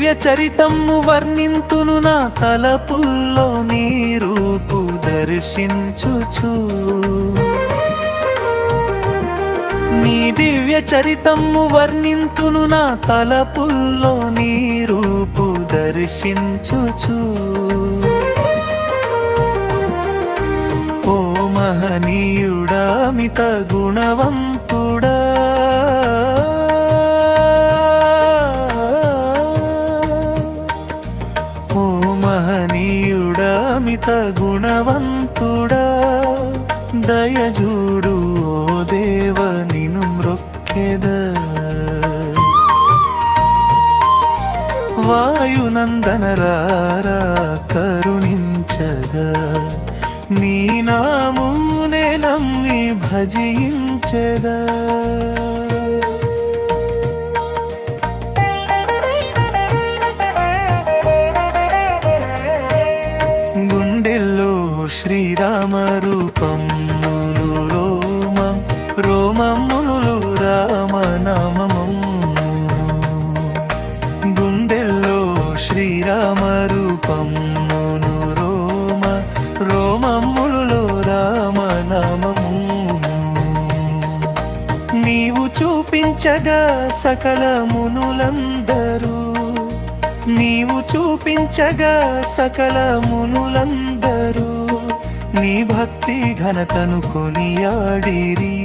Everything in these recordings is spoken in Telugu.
దివ్య చరితము వర్ణింతును నా తలపుల్లో నీ రూపు దర్శించుచు నీ దివ్య చరితము వర్ణింతును నా తలపుల్లో నీ రూపు దర్శించుచు ఓ మహనీయుడా మిత గుణవంతుడా ఓ మహనీయుడా మిత గుణవంతుడా దయజూడు ఓ దేవ నిను మ్రొక్కెద వాయునందనరారా కరుణించగా నీ నామమునే నమ్మి భజించెదా గుండెల్లో శ్రీరామ రూపములు రోమములు రామనామము గుండెల్లో శ్రీరామ రూపమును రోమములు రామనామము నీవు చూపించగా సకల మునులందరూ నీవు చూపించగా సకల మునులందరూ నీ భక్తి ఘనతను కొనియాడిరి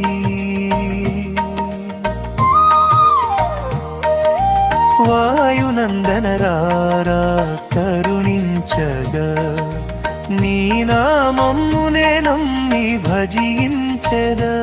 వాయునందనరారా కరుణించగా నీ నామమునే నమ్మి భజించెదా